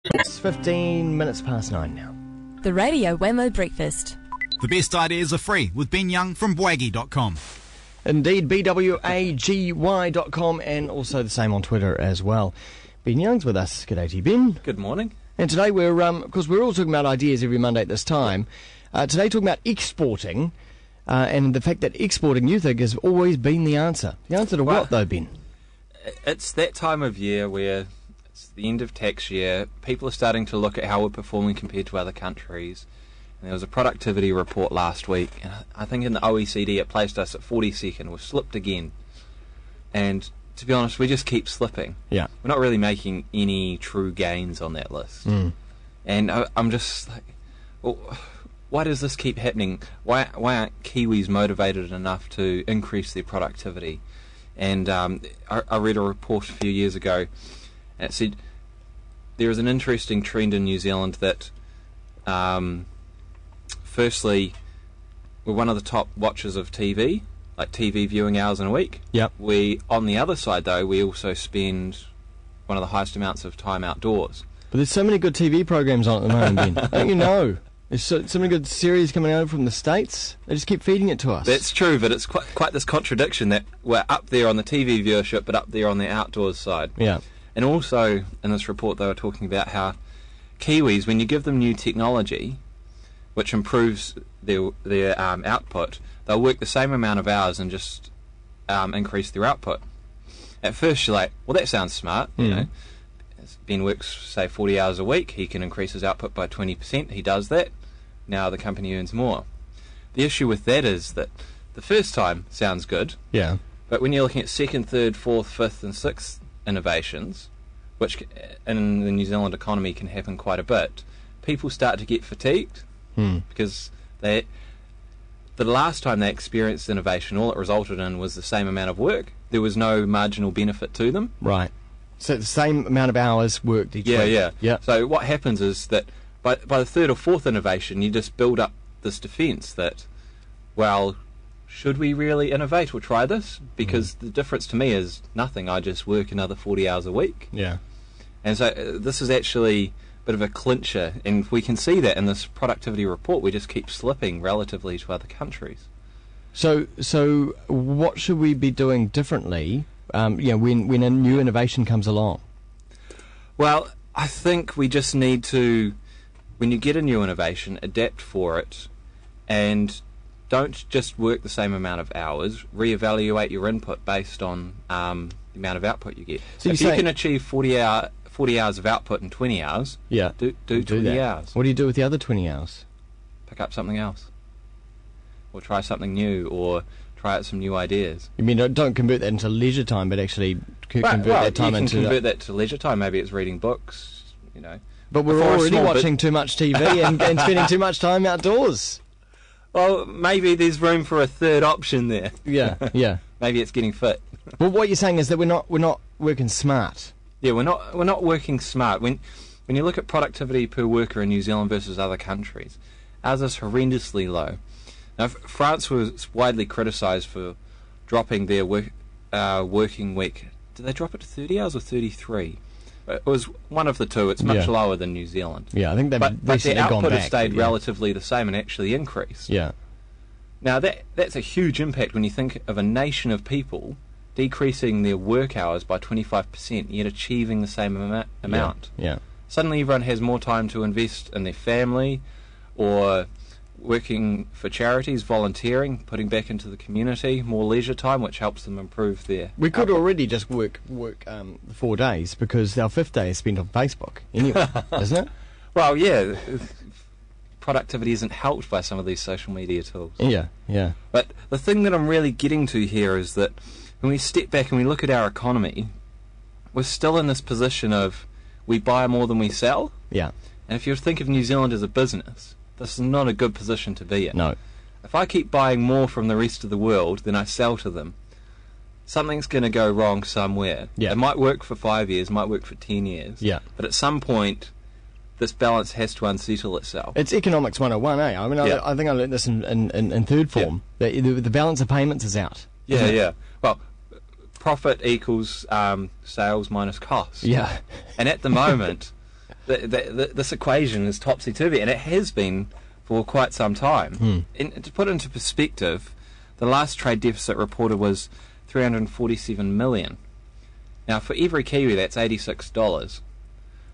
It's 15 minutes past 9 now. The Radio Wammo Breakfast. The best ideas are free with Ben Young from bwaggy.com. Indeed, bwaggy.com, and also the same on Twitter as well. Ben Young's with us. G'day to you, Ben. Good morning. And today we're, because we're all talking about ideas every Monday at this time, today talking about exporting, and the fact that exporting, you think, has always been the answer. The answer to what, though, Ben? It's that time of year where it's the end of tax year. People are starting to look at how we're performing compared to other countries. And there was a productivity report last week, and I think in the OECD it placed us at 42nd. We've slipped again. And to be honest, we just keep slipping. Yeah. We're not really making any true gains on that list. And I'm just like, well, why does this keep happening? Why aren't Kiwis motivated enough to increase their productivity? And I read a report a few years ago, and it said there is an interesting trend in New Zealand that, firstly, we're one of the top watchers of TV, like TV viewing hours in a week. Yep. On the other side, though, we also spend one of the highest amounts of time outdoors. But there's so many good TV programs on at the moment, Ben. Don't you know? There's so many good series coming out from the States. They just keep feeding it to us. That's true, but it's quite this contradiction that we're up there on the TV viewership, but up there on the outdoors side. Yeah. And also, in this report, they were talking about how Kiwis, when you give them new technology, which improves their output, they'll work the same amount of hours and just increase their output. At first, you're like, well, that sounds smart, you know. Ben works, say, 40 hours a week. He can increase his output by 20%. He does that. Now the company earns more. The issue with that is that the first time sounds good. Yeah. But when you're looking at second, third, fourth, fifth and sixth innovations, which in the New Zealand economy can happen quite a bit, people start to get fatigued because the last time they experienced innovation, all it resulted in was the same amount of work. There was no marginal benefit to them. Right. So the same amount of hours worked each week. Yeah. So what happens is that by the third or fourth innovation, you just build up this defence that, well, should we really innovate or try this? Because the difference to me is nothing. I just work another 40 hours a week. Yeah. And so this is actually a bit of a clincher, and we can see that in this productivity report. We just keep slipping relatively to other countries. So what should we be doing differently? When a new innovation comes along? Well, I think we just need to, when you get a new innovation, adapt for it, and don't just work the same amount of hours. Reevaluate your input based on the amount of output you get. So if you can achieve 40 hours of output in 20 hours, do 20 hours. What do you do with the other 20 hours? Pick up something else, or try something new, or try out some new ideas. You mean don't convert that into leisure time, but actually convert that time into... convert that to leisure time. Maybe it's reading books, you know. But we're already watching too much TV and spending too much time outdoors. Well, maybe there's room for a third option there. Yeah. Maybe it's getting fit. Well, what you're saying is that we're not working smart. Yeah, we're not working smart. When you look at productivity per worker in New Zealand versus other countries, ours is horrendously low. Now, France was widely criticised for dropping their working week. Did they drop it to 30 hours or 33? It was one of the two. It's much lower than New Zealand. Yeah, I think they've but their output has stayed relatively the same and actually increased. Yeah. Now, that's a huge impact when you think of a nation of people decreasing their work hours by 25%, yet achieving the same amount. Yeah. Suddenly everyone has more time to invest in their family, or working for charities, volunteering, putting back into the community, more leisure time, which helps them improve their We could already just work 4 days, because our fifth day is spent on Facebook anyway, isn't it? Well, yeah. Productivity isn't helped by some of these social media tools. Yeah. But the thing that I'm really getting to here is that when we step back and we look at our economy, we're still in this position of we buy more than we sell. Yeah. And if you think of New Zealand as a business, this is not a good position to be in. No. If I keep buying more from the rest of the world than I sell to them, something's going to go wrong somewhere. Yeah. It might work for 5 years, might work for 10 years. Yeah. But at some point, this balance has to unsettle itself. It's economics 101, eh? I mean, I think I learned this in third form. Yeah. The balance of payments is out. Yeah. Well, profit equals sales minus costs. Yeah. And at the moment, this equation is topsy-turvy, and it has been for quite some time. And to put it into perspective, the last trade deficit reported was $347 million. Now, for every Kiwi, that's $86.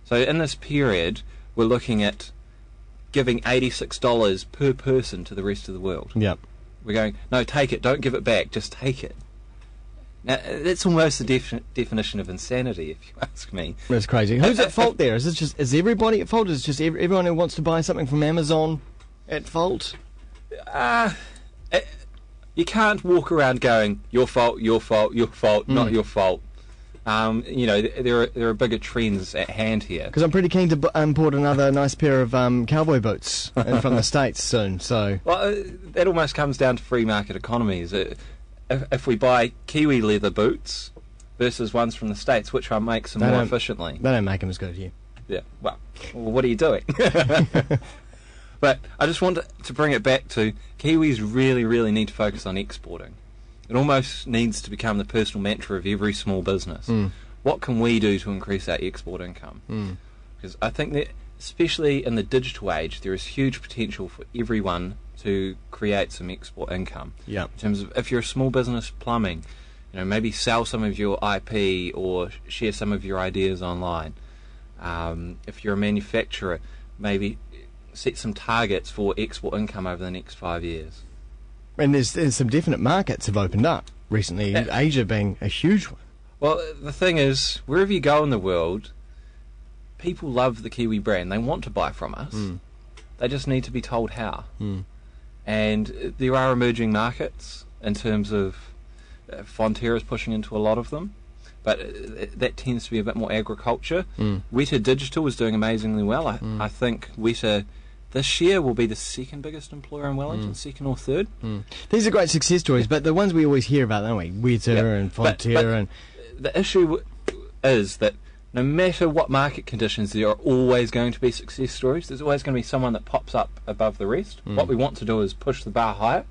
So in this period, we're looking at giving $86 per person to the rest of the world. Yep. We're going, no, take it, don't give it back, just take it. Now, that's almost the definition of insanity, if you ask me. That's crazy. Who's at fault there? Is everybody at fault? Is it just everyone who wants to buy something from Amazon at fault? You can't walk around going, your fault, your fault, your fault, not your fault. There are bigger trends at hand here. Because I'm pretty keen to import another nice pair of cowboy boots from the States soon. So, well, that almost comes down to free market economies. If we buy Kiwi leather boots versus ones from the States, which one makes them more efficiently? They don't make them as good as you. Yeah. Well, what are you doing? But I just want to bring it back to Kiwis really, really need to focus on exporting. It almost needs to become the personal mantra of every small business. What can we do to increase our export income? Because I think that, especially in the digital age, there is huge potential for everyone to create some export income. Yeah. In terms of, if you're a small business plumbing, maybe sell some of your IP or share some of your ideas online. If you're a manufacturer, maybe set some targets for export income over the next 5 years. And there's some definite markets have opened up recently, Asia being a huge one. Well, the thing is, wherever you go in the world, people love the Kiwi brand. They want to buy from us. They just need to be told how. And there are emerging markets in terms of Fonterra's pushing into a lot of them, but that tends to be a bit more agriculture. Weta Digital is doing amazingly well. I think Weta this year will be the second biggest employer in Wellington, second or third. These are great success stories, but the ones we always hear about, don't we? Weta and Fonterra. But the issue is that no matter what market conditions, there are always going to be success stories. There's always going to be someone that pops up above the rest. What we want to do is push the bar higher,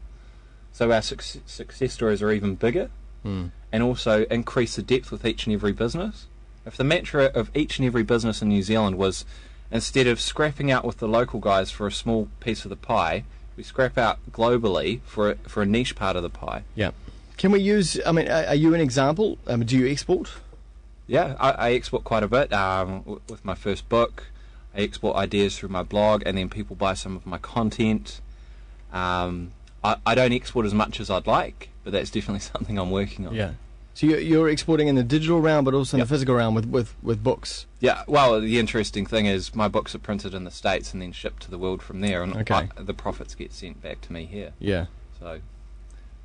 so our success stories are even bigger, and also increase the depth with each and every business. If the mantra of each and every business in New Zealand was, instead of scrapping out with the local guys for a small piece of the pie, we scrap out globally for a niche part of the pie. Yeah. Can we use, are you an example? Do you export? Yeah, I export quite a bit. With my first book, I export ideas through my blog, and then people buy some of my content. I don't export as much as I'd like, but that's definitely something I'm working on. Yeah. So you're exporting in the digital realm, but also in the physical realm with books. Yeah. Well, the interesting thing is my books are printed in the States and then shipped to the world from there, and the profits get sent back to me here. Yeah. So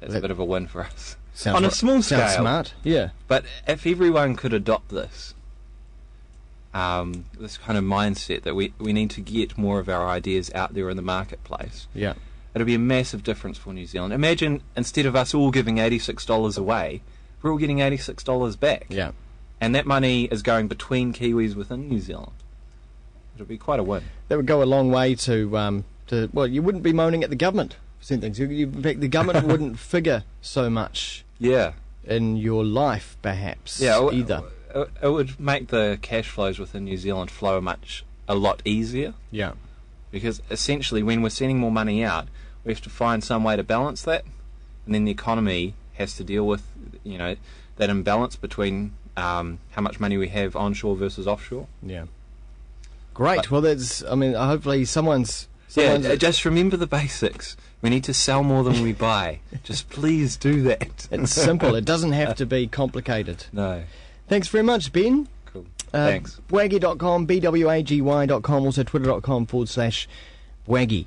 that's a bit of a win for us on a small scale. Sounds smart. Yeah. But if everyone could adopt this, this kind of mindset that we need to get more of our ideas out there in the marketplace. Yeah. It'll be a massive difference for New Zealand. Imagine instead of us all giving $86 away, we're all getting $86 back. Yeah. And that money is going between Kiwis within New Zealand. It'll be quite a win. That would go a long way to well, you wouldn't be moaning at the government for certain things. In fact, the government wouldn't figure so much in your life, perhaps, either. It would make the cash flows within New Zealand flow a lot easier. Yeah. Because essentially when we're sending more money out, we have to find some way to balance that, and then the economy has to deal with that imbalance between how much money we have onshore versus offshore. Yeah. Great. Well, hopefully someone's just remember the basics. We need to sell more than we buy. Just please do that. It's simple. It doesn't have to be complicated. No. Thanks very much, Ben. Cool. Thanks. Bwaggy.com, bwaggy.com, also twitter.com/Bwaggy.